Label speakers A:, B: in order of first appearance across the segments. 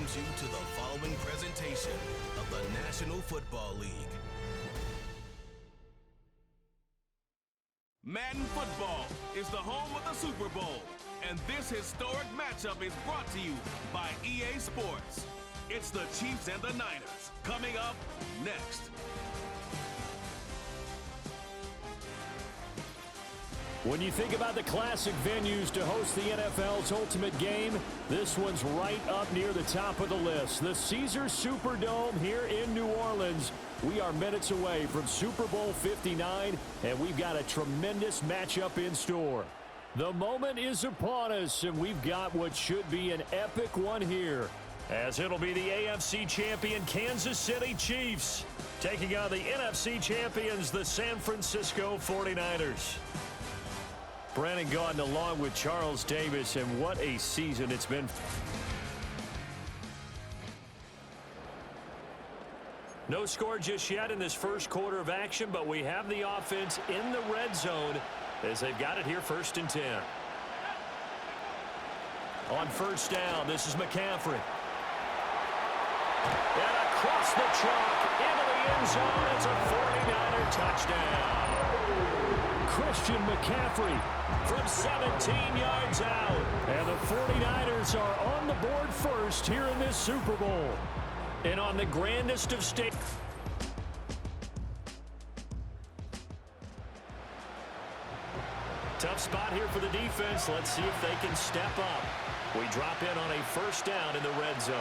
A: welcomes you to the following presentation of the National Football League. Madden Football is the home of the Super Bowl, and this historic matchup is brought to you by EA Sports. It's the Chiefs and the Niners, coming up next.
B: When you think about the classic venues to host the NFL's ultimate game, this one's right up near the top of the list. The Caesars Superdome here in New Orleans. We are minutes away from Super Bowl 59, and we've got a tremendous matchup in store. The moment is upon us, and we've got what should be an epic one here, as it'll be the AFC champion Kansas City Chiefs taking on the NFC champions, the San Francisco 49ers. Brandon Gaudin along with Charles Davis, and what a season it's been. No score just yet in this first quarter of action, but we have the offense in the red zone as they've got it here 1st and 10. On first down, this is McCaffrey. And across the chalk into the end zone. It's a 49er touchdown. Christian McCaffrey from 17 yards out. And the 49ers are on the board first here in this Super Bowl. And on the grandest of stages. Tough spot here for the defense. Let's see if they can step up. We drop in on a first down in the red zone.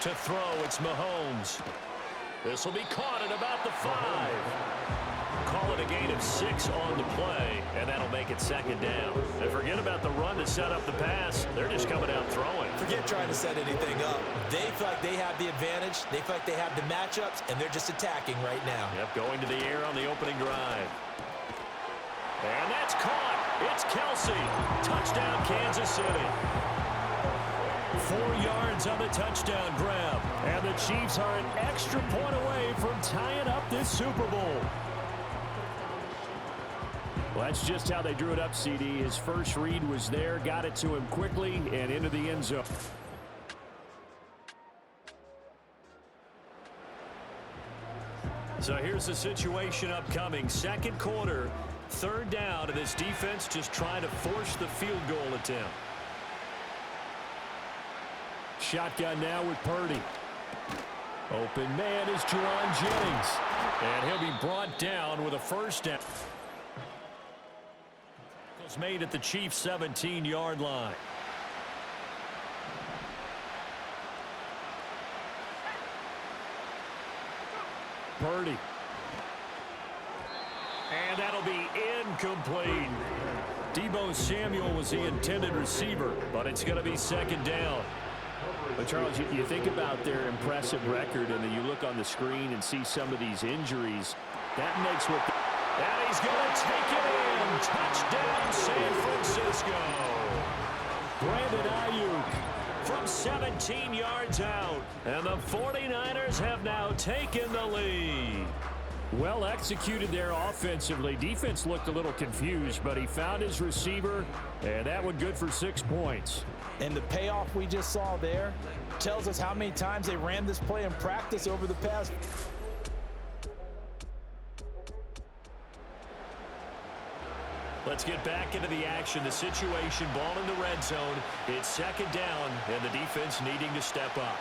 B: To throw, it's Mahomes. This will be caught at about the 5. Call it a gain of 6 on the play, and that'll make it 2nd down. And forget about the run to set up the pass. They're just coming out throwing.
C: Forget trying to set anything up. They feel like they have the advantage. They feel like they have the matchups, and they're just attacking right now.
B: Yep, going to the air on the opening drive. And that's caught. It's Kelsey. Touchdown, Kansas City. 4 yards on the touchdown grab. And the Chiefs are an extra point away from tying up this Super Bowl. Well, that's just how they drew it up, CD. His first read was there, got it to him quickly, and into the end zone. So here's the situation upcoming. 2nd quarter, 3rd down, and this defense just trying to force the field goal attempt. Shotgun now with Purdy. Open man is Juwan Jennings. And he'll be brought down with a first down. Made at the Chiefs' 17-yard line. Purdy. And that'll be incomplete. Deebo Samuel was the intended receiver, but it's going to be 2nd down. But, Charles, you think about their impressive record, and then you look on the screen and see some of these injuries. That makes what... And he's going to take it in. Touchdown, San Francisco. Brandon Ayuk from 17 yards out. And the 49ers have now taken the lead. Well executed there offensively. Defense looked a little confused, but he found his receiver, and that one good for 6 points.
C: And the payoff we just saw there tells us how many times they ran this play in practice over the past.
B: Let's get back into the action. The situation, ball in the red zone. It's 2nd down, and the defense needing to step up.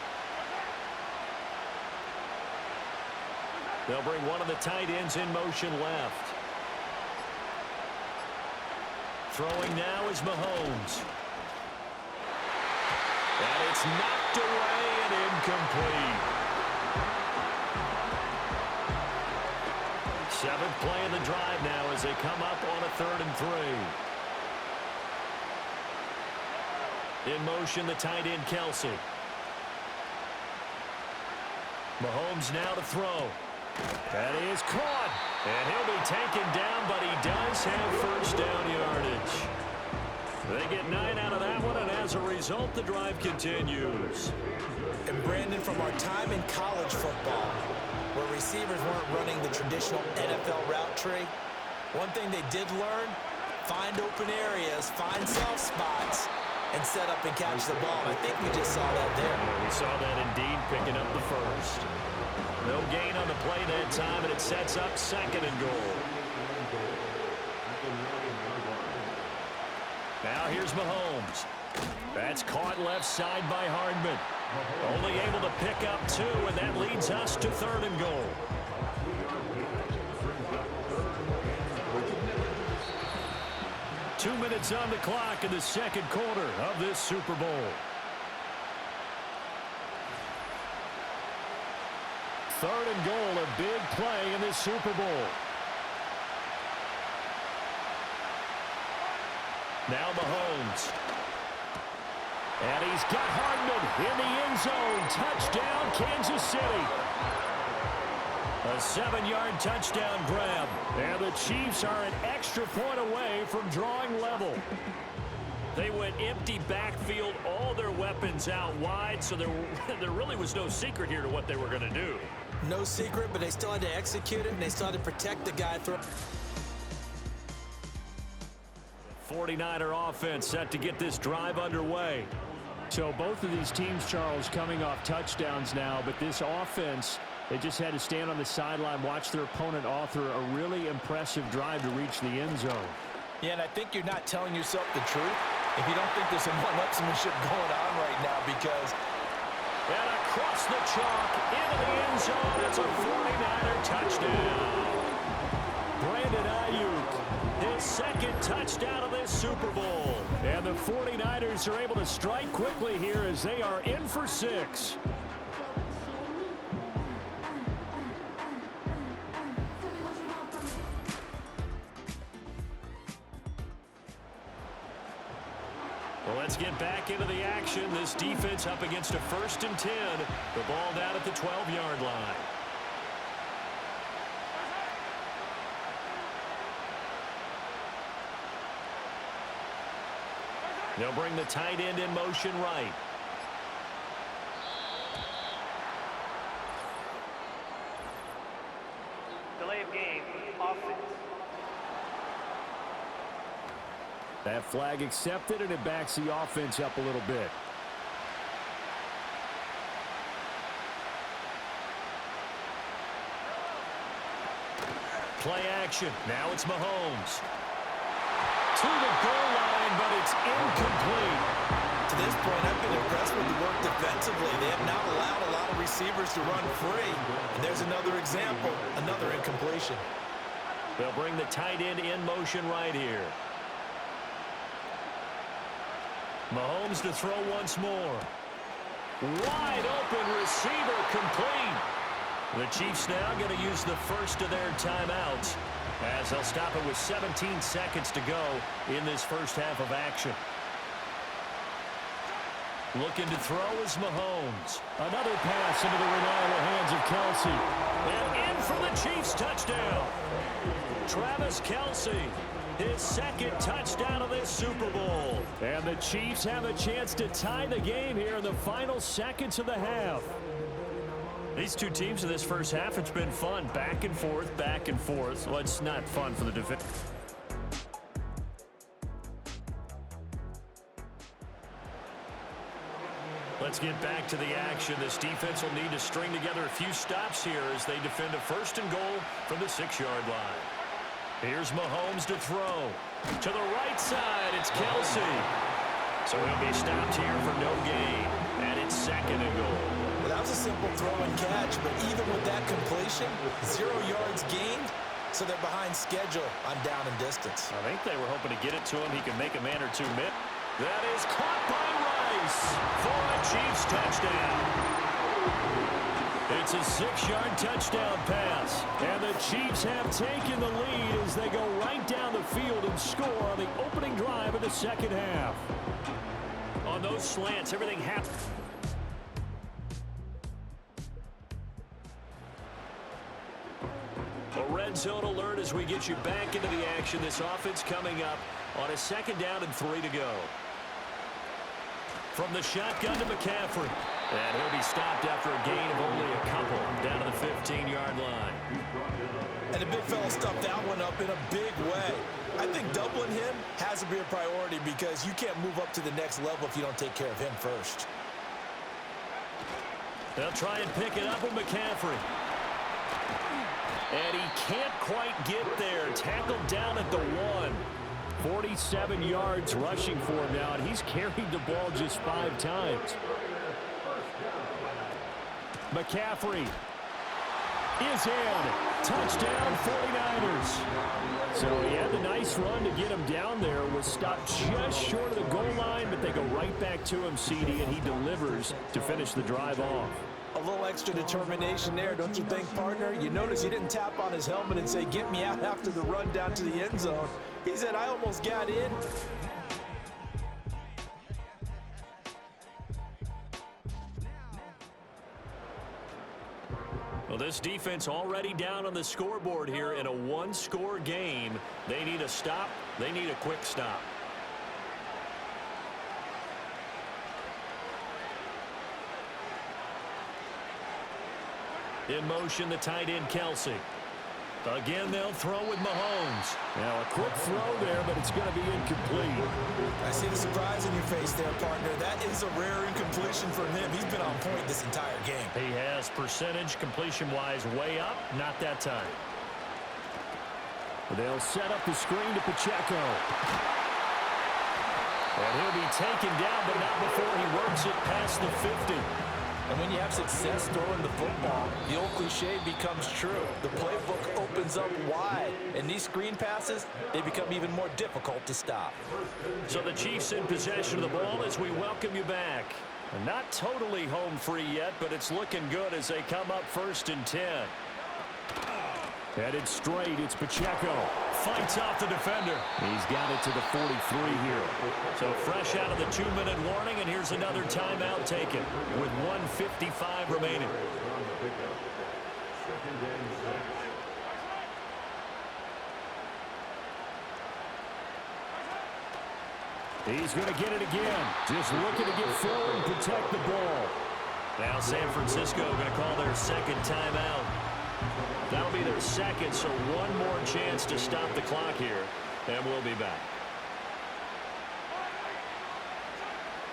B: They'll bring one of the tight ends in motion left. Throwing now is Mahomes. And it's knocked away and incomplete. 7th play in the drive now as they come up on a 3rd and 3. In motion, the tight end, Kelsey. Mahomes now to throw. That is caught. And he'll be taken down, but he does have first down yardage. They get 9 out of that one, and as a result, the drive continues.
C: And Brandon, from our time in college football, where receivers weren't running the traditional NFL route tree, one thing they did learn, find open areas, find soft spots, and set up and catch the ball. I think we just saw that there.
B: We saw that indeed, picking up the first. No gain on the play that time, and it sets up 2nd and goal. Now here's Mahomes. That's caught left side by Hardman. Only able to pick up 2, and that leads us to 3rd and goal. Two minutes on the clock in the 2nd quarter of this Super Bowl. 3rd and goal, a big play in this Super Bowl. Now Mahomes. And he's got Hardman in the end zone. Touchdown, Kansas City. A 7-yard touchdown grab. And the Chiefs are an extra point away from drawing level. They went empty backfield, all their weapons out wide, so there really was no secret here to what they were going to do.
C: No secret, but they still had to execute it, and they still had to protect the guy.
B: 49er offense set to get this drive underway.
D: So both of these teams, Charles, coming off touchdowns now, but this offense, they just had to stand on the sideline, watch their opponent author a really impressive drive to reach the end zone.
C: Yeah, and I think you're not telling yourself the truth if you don't think there's some one-upsmanship going on right now, because...
B: And across the chalk, into the end zone, it's a 49er touchdown. Brandon Ayuk, his 2nd touchdown of this Super Bowl. And the 49ers are able to strike quickly here as they are in for 6. Well, let's get back into the action. This defense up against a 1st and 10. The ball down at the 12-yard line. They'll bring the tight end in motion right.
E: Delay of game, offense.
D: That flag accepted, and it backs the offense up a little bit.
B: Play action. Now it's Mahomes. To the goal line, but it's incomplete.
C: To this point, I've been impressed with the work defensively. They have not allowed a lot of receivers to run free. And there's another example, another incompletion.
B: They'll bring the tight end in motion right here. Mahomes to throw once more. Wide open receiver, complete. The Chiefs now going to use the first of their timeouts as they'll stop it with 17 seconds to go in this first half of action. Looking to throw is Mahomes.
D: Another pass into the reliable hands of Kelsey.
B: And in for the Chiefs touchdown. Travis Kelsey, his 2nd touchdown of this Super Bowl.
D: And the Chiefs have a chance to tie the game here in the final seconds of the half.
B: These two teams in this first half, it's been fun. Back and forth, back and forth. Well, it's not fun for the defense. Let's get back to the action. This defense will need to string together a few stops here as they defend a 1st and goal from the 6-yard line. Here's Mahomes to throw. To the right side, it's Kelsey. So he'll be stopped here for no gain. And it's 2nd and goal.
C: Well, that was a simple throw and catch, but even with that completion, 0 yards gained, so they're behind schedule on down and distance.
B: I think they were hoping to get it to him. He can make a man or two miss. That is caught by Rice for a Chiefs touchdown. It's a 6-yard touchdown pass.
D: And the Chiefs have taken the lead as they go right down the field and score on the opening drive of the 2nd half.
B: On those slants, everything happens. A red zone alert as we get you back into the action. This offense coming up on a 2nd down and 3 to go. From the shotgun to McCaffrey. And he'll be stopped after a gain of only a couple down to the 15-yard line.
C: And the big fella stuffed that one up in a big way. I think doubling him has to be a priority because you can't move up to the next level if you don't take care of him first.
B: They'll try and pick it up with McCaffrey. And he can't quite get there. Tackled down at the 1. 47 yards rushing for him now, and he's carried the ball just 5 times. McCaffrey is in. Touchdown 49ers. So he had the nice run to get him down there. Was stopped just short of the goal line, but they go right back to him, CD, and he delivers to finish the drive off.
C: A little extra determination there, don't you think, partner? You notice he didn't tap on his helmet and say, get me out after the run down to the end zone. He said, I almost got in.
B: Well, this defense already down on the scoreboard here in a 1-score game. They need a stop. They need a quick stop. In motion, the tight end, Kelsey. Again, they'll throw with Mahomes. Now, a quick throw there, but it's going to be incomplete.
C: I see the surprise in your face there, partner. That is a rare incompletion from him. He's been on point this entire game.
B: He has percentage completion-wise way up. Not that time.
D: They'll set up the screen to Pacheco.
B: And he'll be taken down, but not before he works it past the 50.
C: And when you have success throwing the football, the old cliche becomes true. The playbook opens up wide, and these screen passes, they become even more difficult to stop.
B: So the Chiefs in possession of the ball as we welcome you back. And not totally home free yet, but it's looking good as they come up 1st and 10.
D: Headed straight, it's Pacheco.
B: Fights off the defender.
D: He's got it to the 43 here.
B: So fresh out of the 2-minute warning, and here's another timeout taken with 1:55 remaining.
D: He's going to get it again. Just looking to get forward and protect the ball.
B: Now San Francisco going to call their second timeout. That'll be their second, so one more chance to stop the clock here, and we'll be back.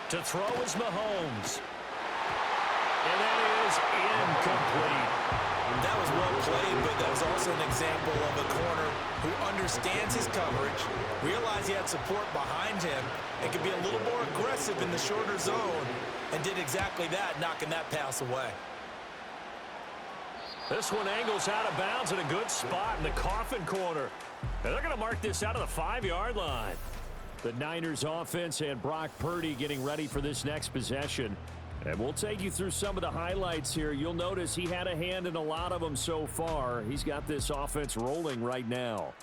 B: To throw is Mahomes. And that is incomplete.
C: That was well played, but that was also an example of a corner who understands his coverage, realized he had support behind him, and could be a little more aggressive in the shorter zone, and did exactly that, knocking that pass away.
B: This one angles out of bounds in a good spot in the coffin corner. And they're going to mark this out of the 5-yard line.
D: The Niners offense and Brock Purdy getting ready for this next possession. And we'll take you through some of the highlights here. You'll notice he had a hand in a lot of them so far. He's got this offense rolling right now.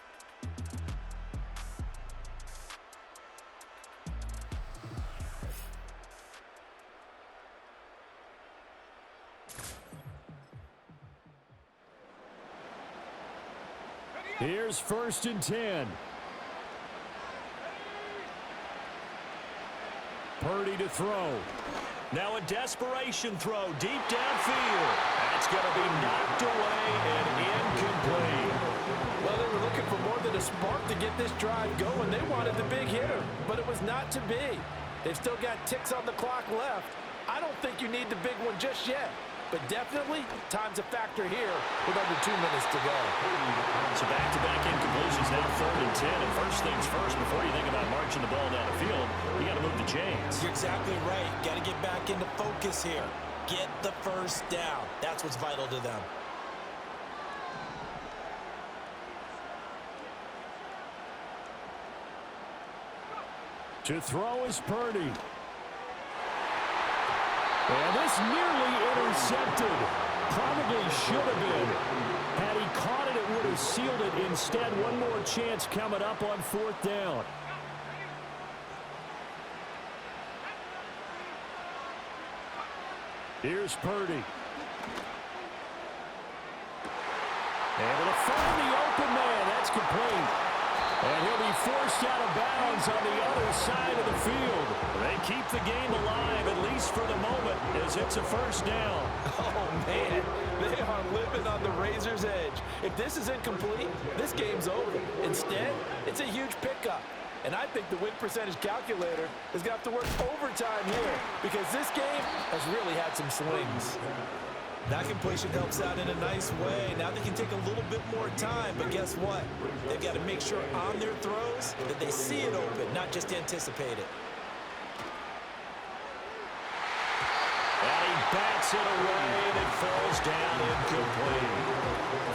D: Here's 1st and 10. Purdy to throw.
B: Now a desperation throw deep downfield. That's going to be knocked away and incomplete.
C: Well, they were looking for more than a spark to get this drive going. They wanted the big hitter, but it was not to be. They've still got ticks on the clock left. I don't think you need the big one just yet. But definitely, time's a factor here with under 2 minutes to go.
B: So back-to-back incompletions, now 3rd and 10. And first things first, before you think about marching the ball down the field, you got to move the chains.
C: You're exactly right. Got to get back into focus here. Get the first down. That's what's vital to them.
D: To throw is Purdy. And this nearly intercepted. Probably should have been. Had he caught it, it would have sealed it. Instead, one more chance coming up on 4th down. Here's Purdy. Able to find the open man. That's complete. And he'll be forced out of bounds on the other side of the field. They keep the game alive, at least for the moment, as it's a first down.
C: Oh, man, they are living on the razor's edge. If this is incomplete, this game's over. Instead, it's a huge pickup. And I think the win percentage calculator is going to have to work overtime here because this game has really had some swings.
F: That completion helps out in a nice way. Now they can take a little bit more time, but guess what? They've got to make sure on their throws that they see it open, not just anticipate it.
B: And he bats it away, and it falls down incomplete.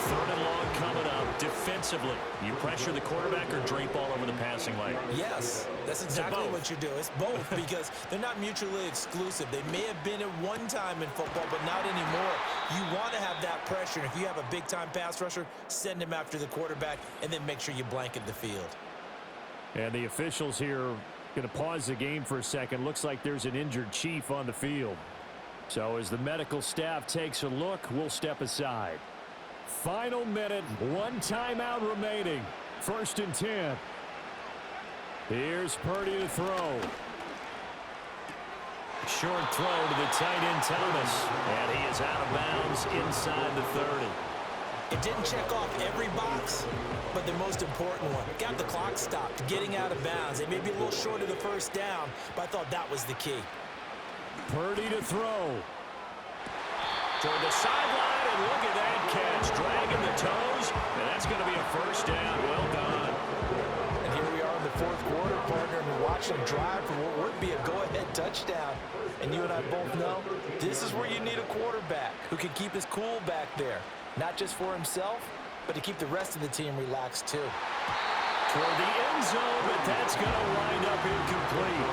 B: Third and long coming up. Defensively, you pressure the quarterback or drape all over the passing lane?
F: Yes, that's exactly what you do. It's both because they're not mutually exclusive. They may have been at one time in football, but not anymore. You want to have that pressure. And if you have a big-time pass rusher, send him after the quarterback, and then make sure you blanket the field.
D: And the officials here going to pause the game for a second. Looks like there's an injured Chief on the field. So as the medical staff takes a look, we'll step aside. Final minute, one timeout remaining. 1st and 10. Here's Purdy to throw.
B: Short throw to the tight end Thomas. And he is out of bounds inside the 30.
F: It didn't check off every box, but the most important one. Got the clock stopped, getting out of bounds. They may be a little short of the first down, but I thought that was the key.
D: Purdy to throw.
B: Toward the sideline, and look at that catch. Dragging the toes, and that's going to be a first down. Well done.
C: And here we are in the 4th quarter, partner, and we're watching them drive for what would be a go-ahead touchdown. And you and I both know this is where you need a quarterback who can keep his cool back there. Not just for himself, but to keep the rest of the team relaxed too.
B: Toward the end zone, but that's going to wind up incomplete.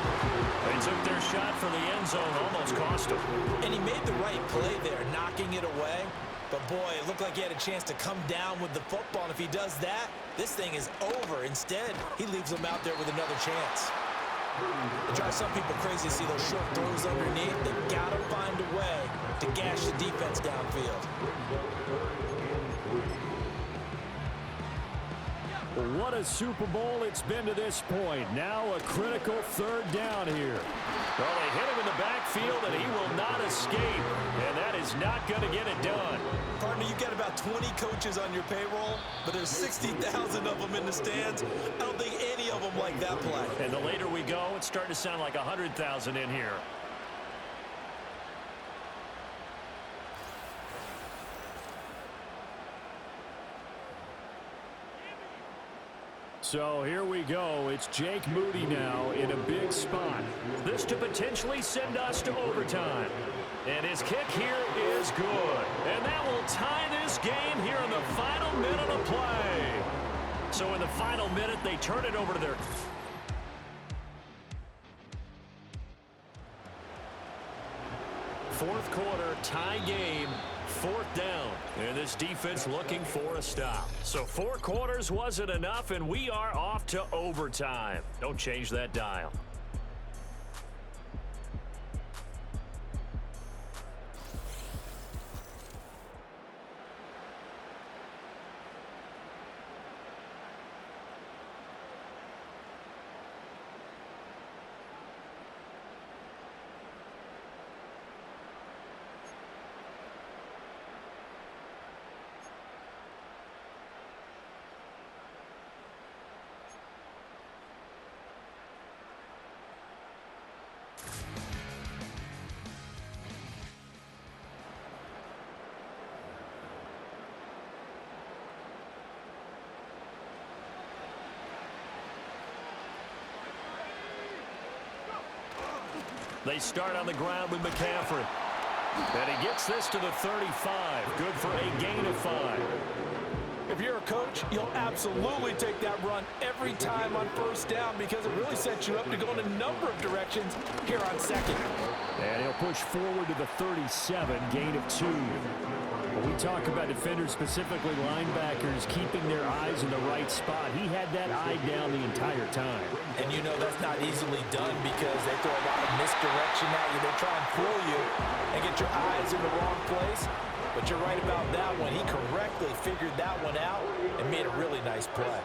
B: They took their shot for the end zone, almost cost them.
F: And he made the right play there, knocking it away. But boy, it looked like he had a chance to come down with the football. And if he does that, this thing is over. Instead, he leaves him out there with another chance. It drives some people crazy to see those short throws underneath. They've got to find a way to gash the defense downfield.
D: What a Super Bowl it's been to this point. Now a critical 3rd down here.
B: Well, they hit him in the backfield, and he will not escape. And that is not going to get it done.
F: Partner, you've got about 20 coaches on your payroll, but there's 60,000 of them in the stands. I don't think any of them like that play.
B: And the later we go, it's starting to sound like 100,000 in here.
D: So here we go. It's Jake Moody now in a big spot.
B: This to potentially send us to overtime. And his kick here is good. And that will tie this game here in the final minute of play. So in the final minute, they turn it over to their... Fourth quarter, tie game, 4th down. And this defense looking for a stop. So 4 quarters wasn't enough, and we are off to overtime. Don't change that dial. They start on the ground with McCaffrey. And he gets this to the 35. Good for a gain of 5.
C: If you're a coach, you'll absolutely take that run every time on 1st down because it really sets you up to go in a number of directions here on 2nd.
D: And he'll push forward to the 37, gain of 2. When we talk about defenders, specifically linebackers, keeping their eyes in the right spot, he had that eye down the entire time.
F: And you know that's not easily done because they throw a lot of misdirection at you. They try and fool you and get your eyes in the wrong place. But you're right about that one. He correctly figured that one out and made a really nice play.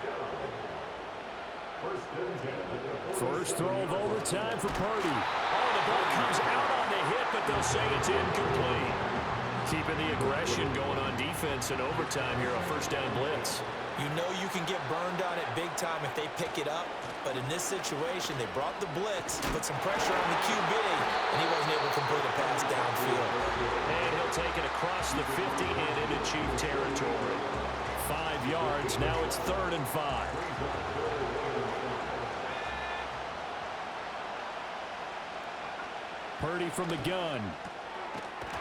D: First throw of overtime for Purdy. Oh, the ball comes out on the hit, but they'll say it's incomplete. Keeping the aggression going on defense in overtime here, a first down blitz.
F: You know you can get burned on it big time if they pick it up, but in this situation, they brought the blitz, put some pressure on the QB, and he wasn't able to complete a pass downfield.
D: And he'll take it across the 50 and into Chief territory. 5 yards, now it's 3rd and 5. Purdy from the gun.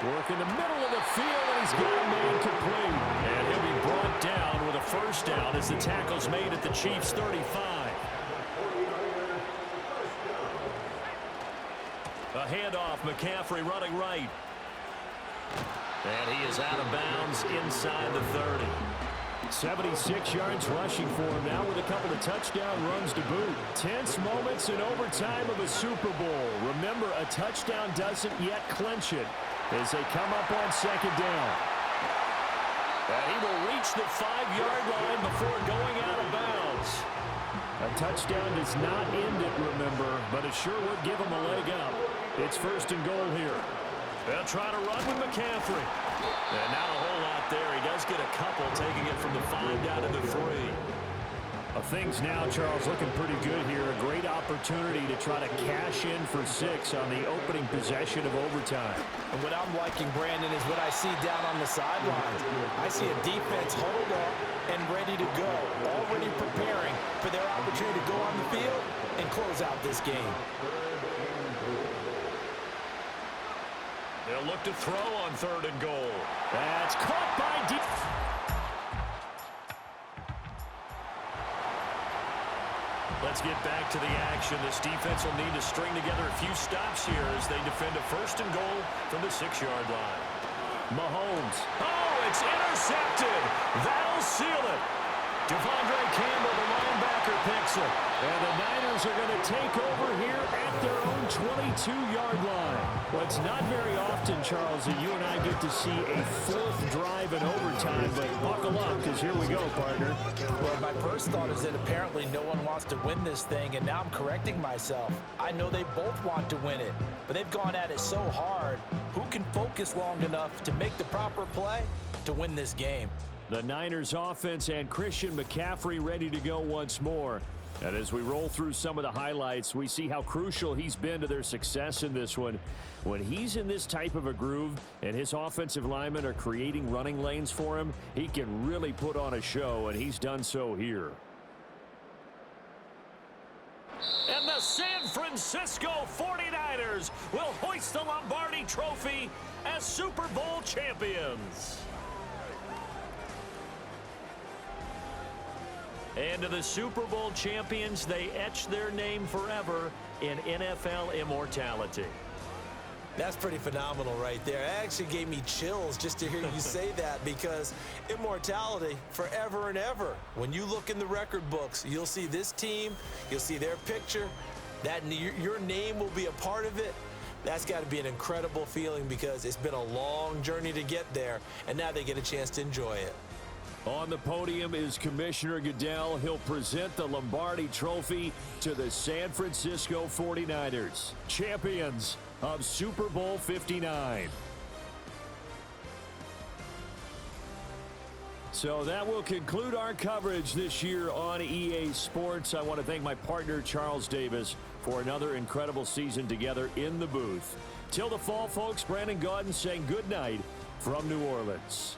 D: Work in the middle of the field, and he's got a man complete. And he'll be brought down with a first down as the tackle's made at the Chiefs' 35. A handoff, McCaffrey running right. And he is out of bounds inside the 30. 76 yards rushing for him now with a couple of touchdown runs to boot. Tense moments in overtime of a Super Bowl. Remember, a touchdown doesn't yet clinch it as they come up on 2nd down. And he will reach the 5-yard line before going out of bounds. A touchdown does not end it, remember, but it sure would give him a leg up. It's 1st and goal here. They'll try to run with McCaffrey. And not a whole lot there. He does get a couple, taking it from the 5 down to the 3. Things now, Charles, looking pretty good here. A great opportunity to try to cash in for 6 on the opening possession of overtime.
C: And what I'm liking, Brandon, is what I see down on the sidelines. I see a defense holed up and ready to go, already preparing for their opportunity to go on the field and close out this game.
D: They'll look to throw on 3rd and goal. That's caught by Let's get back to the action. This defense will need to string together a few stops here as they defend a 1st and goal from the 6-yard line. Mahomes. Oh, it's intercepted. That'll seal it. Devondre Campbell, the linebacker, picks it. And the Niners are going to take over here at their own 22-yard line. Well, it's not very often, Charles, that you and I get to see a 4th drive in overtime, but buckle up, because here we go, partner.
C: Well, my first thought is that apparently no one wants to win this thing, and now I'm correcting myself. I know they both want to win it, but they've gone at it so hard. Who can focus long enough to make the proper play to win this game?
D: The Niners offense and Christian McCaffrey ready to go once more. And as we roll through some of the highlights, we see how crucial he's been to their success in this one. When he's in this type of a groove and his offensive linemen are creating running lanes for him, he can really put on a show, and he's done so here. And the San Francisco 49ers will hoist the Lombardi Trophy as Super Bowl champions. And to the Super Bowl champions, they etch their name forever in NFL immortality.
F: That's pretty phenomenal right there. It actually gave me chills just to hear you say that, because immortality forever and ever. When you look in the record books, you'll see this team, you'll see their picture, that your name will be a part of it. That's got to be an incredible feeling, because it's been a long journey to get there, and now they get a chance to enjoy it.
D: On the podium is Commissioner Goodell. He'll present the Lombardi Trophy to the San Francisco 49ers, champions of Super Bowl 59. So that will conclude our coverage this year on EA Sports. I want to thank my partner, Charles Davis, for another incredible season together in the booth. Till the fall, folks, Brandon Gaudin saying good night from New Orleans.